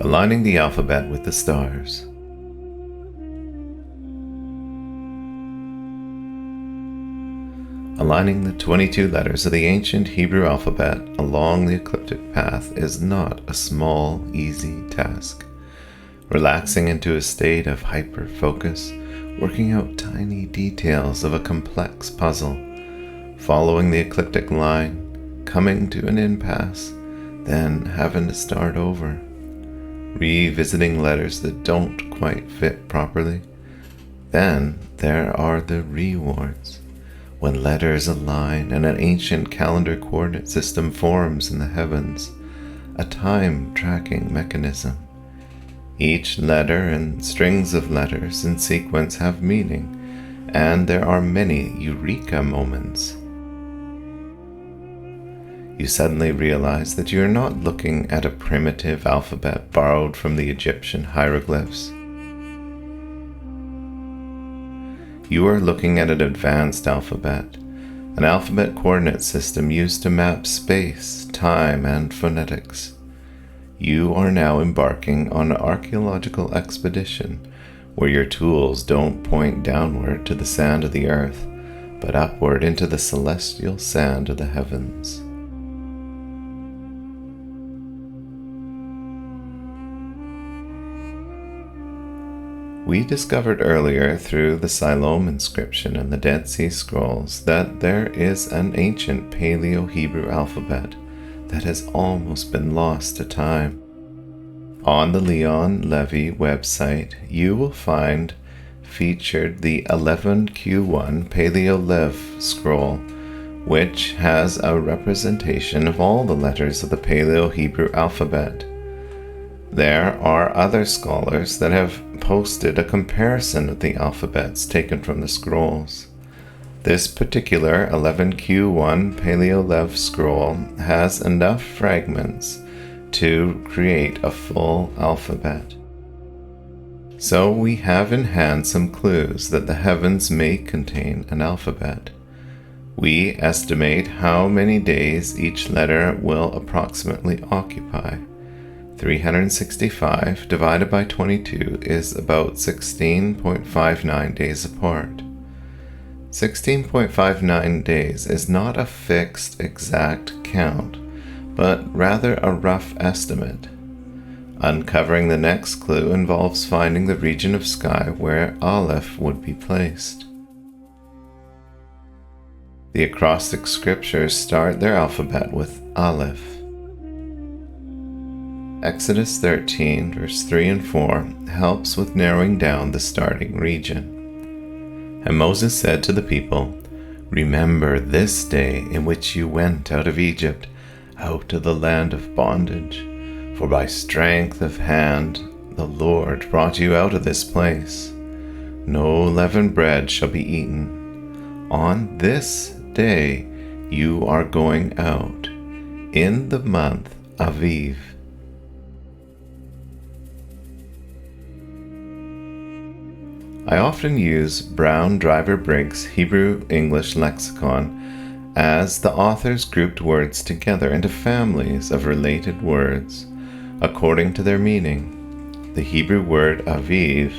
Aligning the alphabet with the stars. Aligning the 22 letters of the ancient Hebrew alphabet along the ecliptic path is not a small, easy task. Relaxing into a state of hyper-focus, working out tiny details of a complex puzzle, following the ecliptic line, coming to an impasse, then having to start over, revisiting letters that don't quite fit properly. Then there are the rewards, when letters align and an ancient calendar coordinate system forms in the heavens, a time tracking mechanism. Each letter and strings of letters in sequence have meaning, and there are many eureka moments. You suddenly realize that you are not looking at a primitive alphabet borrowed from the Egyptian hieroglyphs. You are looking at an advanced alphabet, an alphabet coordinate system used to map space, time, and phonetics. You are now embarking on an archaeological expedition where your tools don't point downward to the sand of the earth, but upward into the celestial sand of the heavens. We discovered earlier through the Siloam inscription and the Dead Sea Scrolls that there is an ancient Paleo Hebrew alphabet that has almost been lost to time. On the Leon Levy website, you will find featured the 11Q1 Paleo Lev scroll, which has a representation of all the letters of the Paleo Hebrew alphabet. There are other scholars that have posted a comparison of the alphabets taken from the scrolls. This particular 11Q1 Paleo Lev scroll has enough fragments to create a full alphabet. So we have in hand some clues that the heavens may contain an alphabet. We estimate how many days each letter will approximately occupy. 365 divided by 22 is about 16.59 days apart. 16.59 days is not a fixed exact count, but rather a rough estimate. Uncovering the next clue involves finding the region of sky where Aleph would be placed. The acrostic scriptures start their alphabet with Aleph. Exodus 13, verse 3 and 4 helps with narrowing down the starting region. And Moses said to the people, "Remember this day in which you went out of Egypt, out of the land of bondage. For by strength of hand the Lord brought you out of this place. No leavened bread shall be eaten. On this day you are going out, in the month Aviv." I often use Brown-Driver-Briggs Hebrew English lexicon as the authors grouped words together into families of related words according to their meaning. The Hebrew word Aviv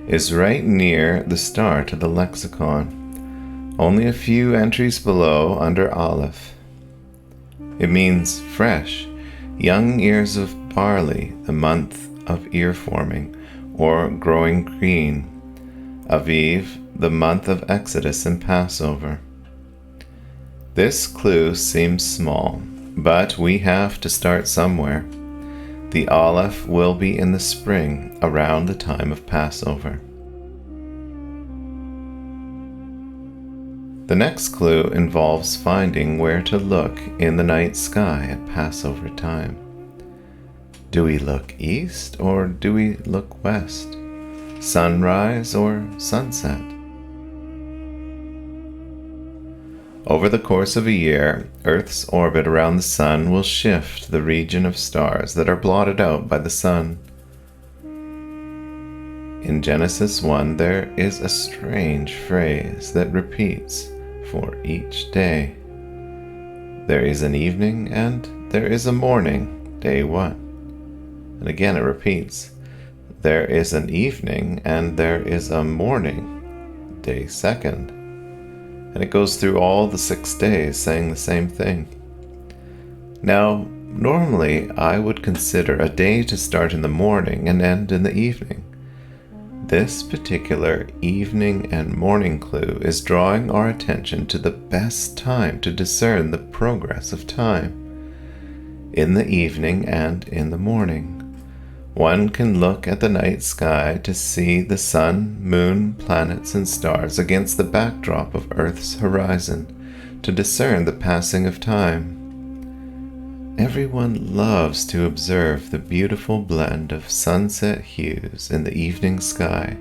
is right near the start of the lexicon, only a few entries below under Aleph. It means fresh, young ears of barley, the month of ear forming, or growing green. Aviv, the month of Exodus and Passover. This clue seems small, but we have to start somewhere. The Aleph will be in the spring, around the time of Passover. The next clue involves finding where to look in the night sky at Passover time. Do we look east or do we look west? Sunrise or sunset? Over the course of a year, Earth's orbit around the Sun will shift the region of stars that are blotted out by the Sun. In Genesis 1, there is a strange phrase that repeats for each day. There is an evening and there is a morning, day 1. And again it repeats. There is an evening and there is a morning, day second. And it goes through all the 6 days saying the same thing. Now, normally I would consider a day to start in the morning and end in the evening. This particular evening and morning clue is drawing our attention to the best time to discern the progress of time. In the evening and in the morning, one can look at the night sky to see the sun, moon, planets, and stars against the backdrop of Earth's horizon to discern the passing of time. Everyone loves to observe the beautiful blend of sunset hues in the evening sky,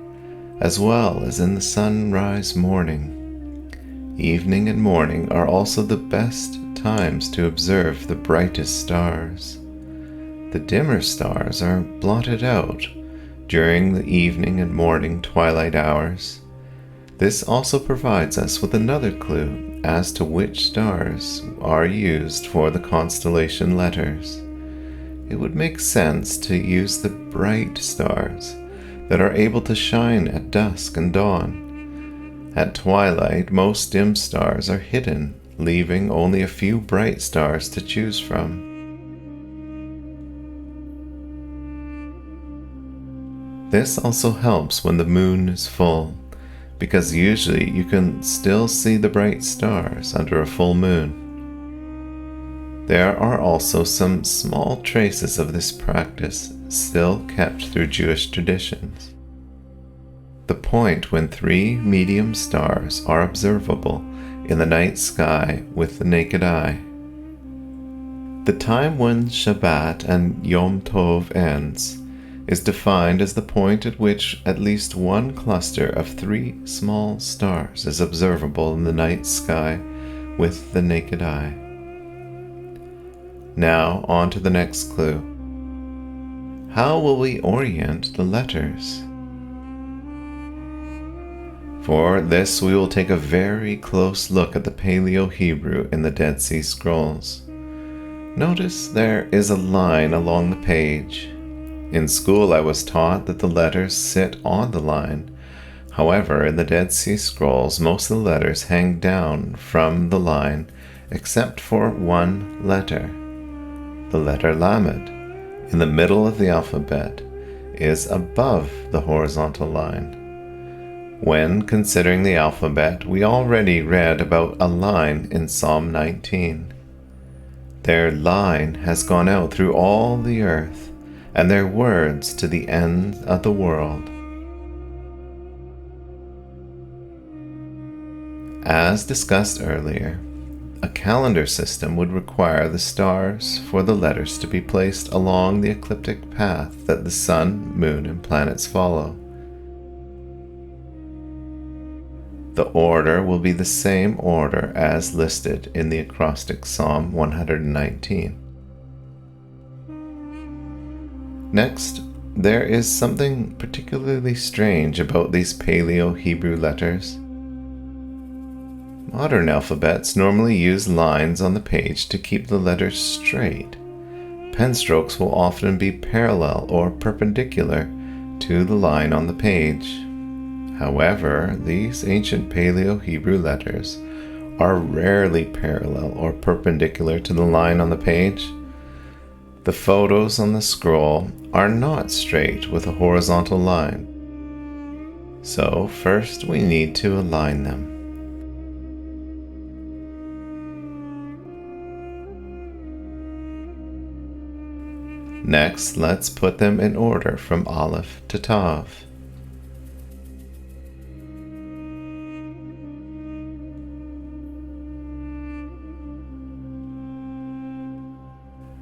as well as in the sunrise morning. Evening and morning are also the best times to observe the brightest stars. The dimmer stars are blotted out during the evening and morning twilight hours. This also provides us with another clue as to which stars are used for the constellation letters. It would make sense to use the bright stars that are able to shine at dusk and dawn. At twilight, most dim stars are hidden, leaving only a few bright stars to choose from. This also helps when the moon is full, because usually you can still see the bright stars under a full moon. There are also some small traces of this practice still kept through Jewish traditions. The point when 3 medium stars are observable in the night sky with the naked eye. The time when Shabbat and Yom Tov ends is defined as the point at which at least one cluster of 3 small stars is observable in the night sky with the naked eye. Now on to the next clue. How will we orient the letters? For this we will take a very close look at the Paleo Hebrew in the Dead Sea Scrolls. Notice there is a line along the page. In school I was taught that the letters sit on the line. However, in the Dead Sea Scrolls, most of the letters hang down from the line except for one letter. The letter Lamed, in the middle of the alphabet, is above the horizontal line. When considering the alphabet, we already read about a line in Psalm 19. Their line has gone out through all the earth, and their words to the end of the world. As discussed earlier, a calendar system would require the stars for the letters to be placed along the ecliptic path that the sun, moon, and planets follow. The order will be the same order as listed in the acrostic Psalm 119. Next, there is something particularly strange about these Paleo Hebrew letters. Modern alphabets normally use lines on the page to keep the letters straight. Pen strokes will often be parallel or perpendicular to the line on the page. However, these ancient Paleo Hebrew letters are rarely parallel or perpendicular to the line on the page. The photos on the scroll are not straight with a horizontal line. So first we need to align them. Next, let's put them in order from Aleph to Tav.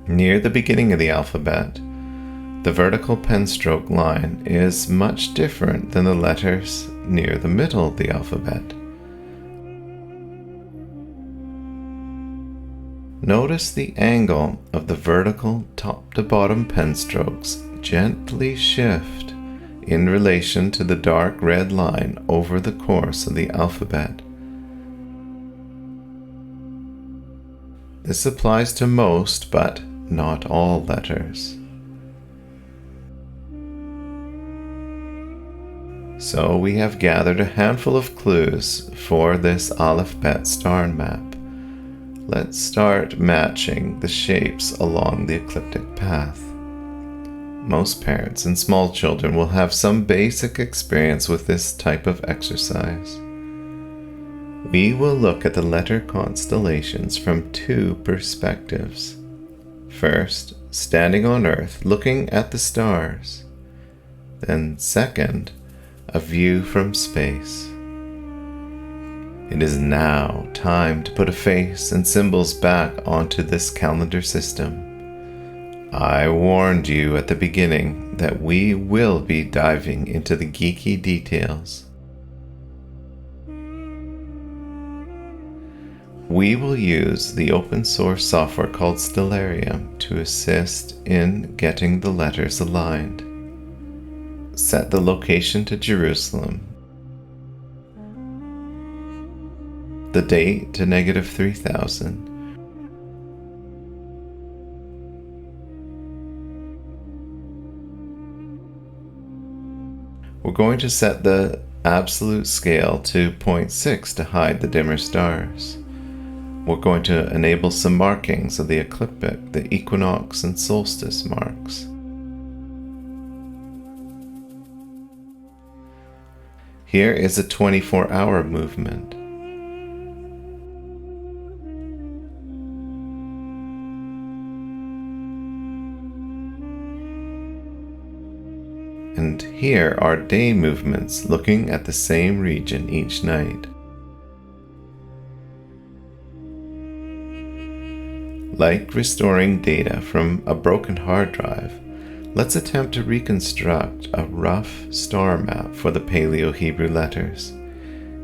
Near the beginning of the alphabet, the vertical pen stroke line is much different than the letters near the middle of the alphabet. Notice the angle of the vertical top to bottom pen strokes gently shift in relation to the dark red line over the course of the alphabet. This applies to most, but not all letters. So we have gathered a handful of clues for this Alef-Bet star map. Let's start matching the shapes along the ecliptic path. Most parents and small children will have some basic experience with this type of exercise. We will look at the letter constellations from two perspectives. First, standing on Earth looking at the stars. Then second, a view from space. It is now time to put a face and symbols back onto this calendar system. I warned you at the beginning that we will be diving into the geeky details. We will use the open source software called Stellarium to assist in getting the letters aligned. Set the location to Jerusalem. The date to -3000. We're going to set the absolute scale to 0.6 to hide the dimmer stars. We're going to enable some markings of the ecliptic, the equinox and solstice marks. Here is a 24-hour movement. And here are day movements looking at the same region each night. Like restoring data from a broken hard drive, let's attempt to reconstruct a rough star map for the Paleo Hebrew letters,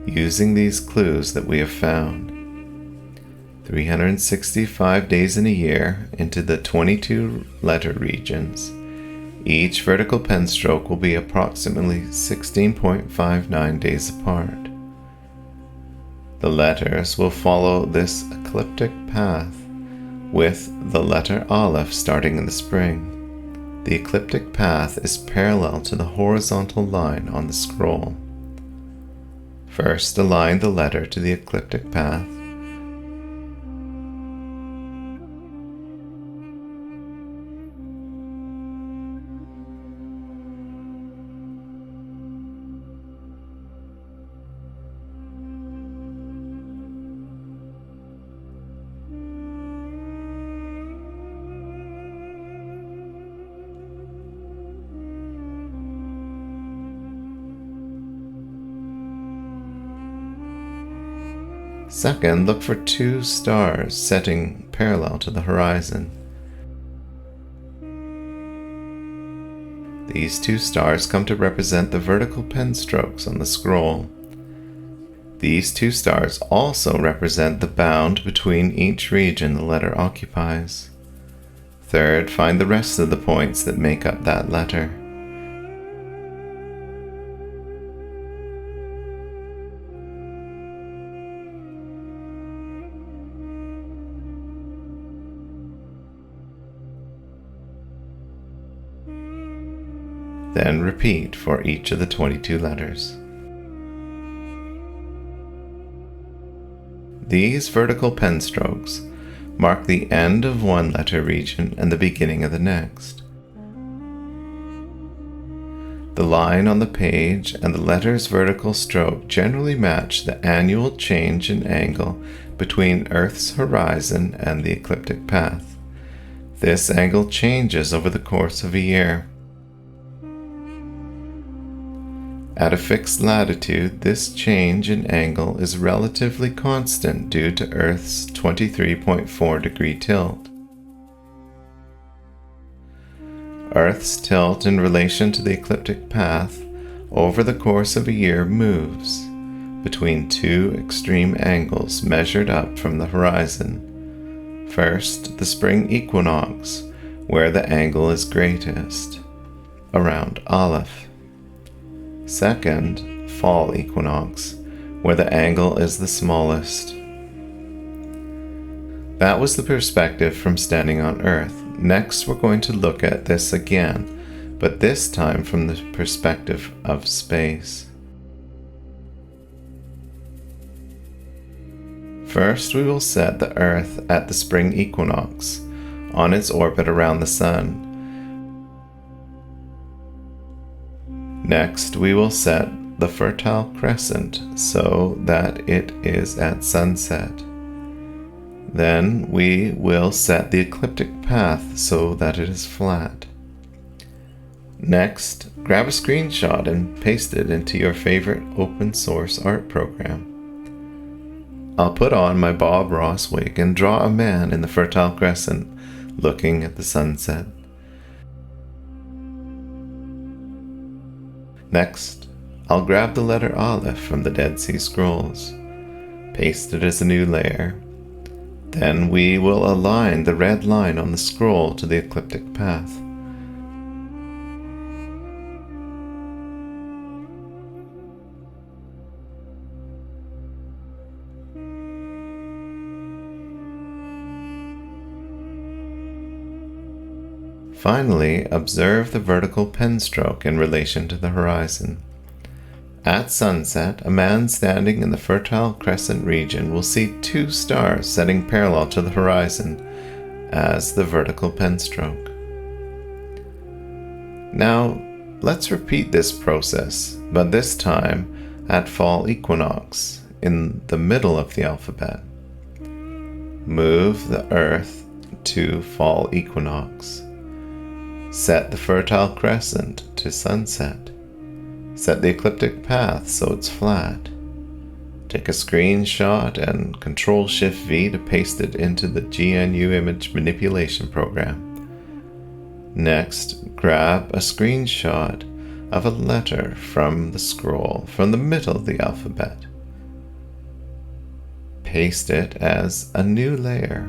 using these clues that we have found. 365 days in a year into the 22 letter regions. Each vertical pen stroke will be approximately 16.59 days apart. The letters will follow this ecliptic path, with the letter Aleph starting in the spring. The ecliptic path is parallel to the horizontal line on the scroll. First, align the letter to the ecliptic path. Second, look for two stars setting parallel to the horizon. These two stars come to represent the vertical pen strokes on the scroll. These two stars also represent the bound between each region the letter occupies. Third, find the rest of the points that make up that letter. Then repeat for each of the 22 letters. These vertical pen strokes mark the end of one letter region and the beginning of the next. The line on the page and the letter's vertical stroke generally match the annual change in angle between Earth's horizon and the ecliptic path. This angle changes over the course of a year. At a fixed latitude, this change in angle is relatively constant due to Earth's 23.4 degree tilt. Earth's tilt in relation to the ecliptic path over the course of a year moves between two extreme angles measured up from the horizon. First, the spring equinox, where the angle is greatest, around Aleph. Second, fall equinox, where the angle is the smallest. That was the perspective from standing on Earth. Next, we're going to look at this again, but this time from the perspective of space. First, we will set the Earth at the spring equinox on its orbit around the Sun. Next, we will set the Fertile Crescent so that it is at sunset. Then we will set the ecliptic path so that it is flat. Next, grab a screenshot and paste it into your favorite open source art program. I'll put on my Bob Ross wig and draw a man in the Fertile Crescent looking at the sunset. Next, I'll grab the letter Aleph from the Dead Sea Scrolls, paste it as a new layer. Then we will align the red line on the scroll to the ecliptic path. Finally, observe the vertical pen stroke in relation to the horizon. At sunset, a man standing in the Fertile Crescent region will see two stars setting parallel to the horizon as the vertical pen stroke. Now, let's repeat this process, but this time at fall equinox, in the middle of the alphabet. Move the Earth to fall equinox. Set the Fertile Crescent to sunset. Set the ecliptic path so it's flat. Take a screenshot and Ctrl-Shift-V to paste it into the GNU image manipulation program. Next, grab a screenshot of a letter from the scroll from the middle of the alphabet. Paste it as a new layer.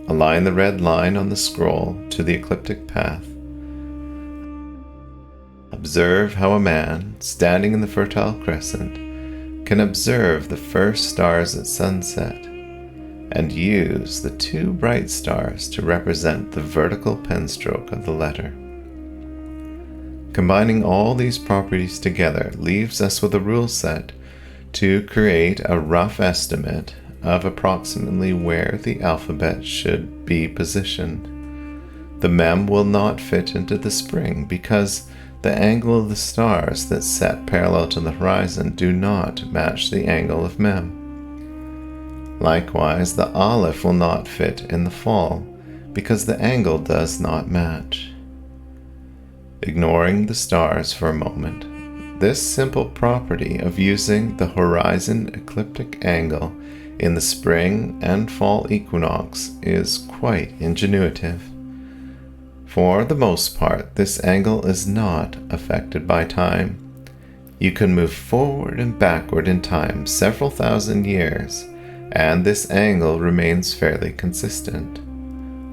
Align the red line on the scroll to the ecliptic path. Observe how a man, standing in the Fertile Crescent, can observe the first stars at sunset, and use the two bright stars to represent the vertical pen stroke of the letter. Combining all these properties together leaves us with a rule set to create a rough estimate of approximately where the alphabet should be positioned. The mem will not fit into the spring because the angle of the stars that set parallel to the horizon do not match the angle of mem. Likewise, the aleph will not fit in the fall because the angle does not match. Ignoring the stars for a moment, this simple property of using the horizon ecliptic angle in the spring and fall equinox is quite ingenuitive. For the most part, this angle is not affected by time. You can move forward and backward in time several thousand years, and this angle remains fairly consistent.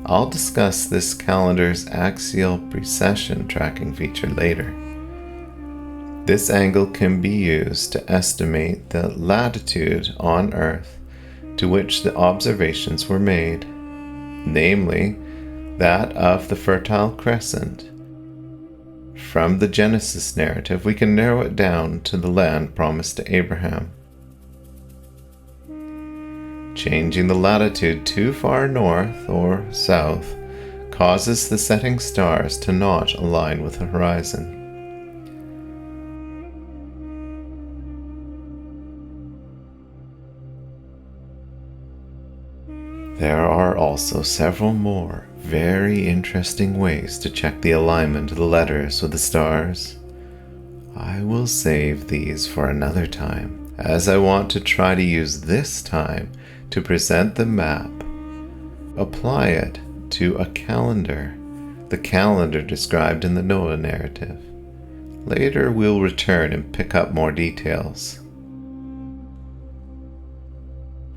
I'll discuss this calendar's axial precession tracking feature later. This angle can be used to estimate the latitude on Earth to which the observations were made, namely that of the Fertile Crescent. From the Genesis narrative, we can narrow it down to the land promised to Abraham. Changing the latitude too far north or south causes the setting stars to not align with the horizon. There are also several more very interesting ways to check the alignment of the letters with the stars. I will save these for another time, as I want to try to use this time to present the map. Apply it to a calendar, the calendar described in the Noah narrative. Later we'll return and pick up more details.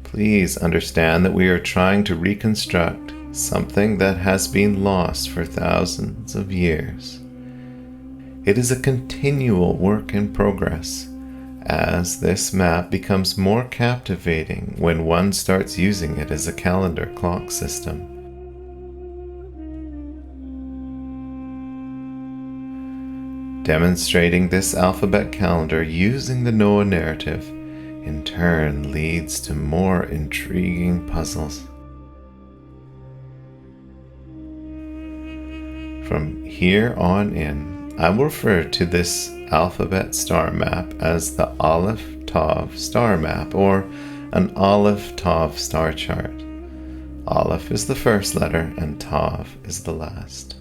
Please understand that we are trying to reconstruct something that has been lost for thousands of years. It is a continual work in progress, as this map becomes more captivating when one starts using it as a calendar clock system. Demonstrating this alphabet calendar using the Noah narrative in turn leads to more intriguing puzzles. From here on in, I will refer to this alphabet star map as the Alef-Tav star map, or an Alef-Tav star chart. Aleph is the first letter and Tav is the last.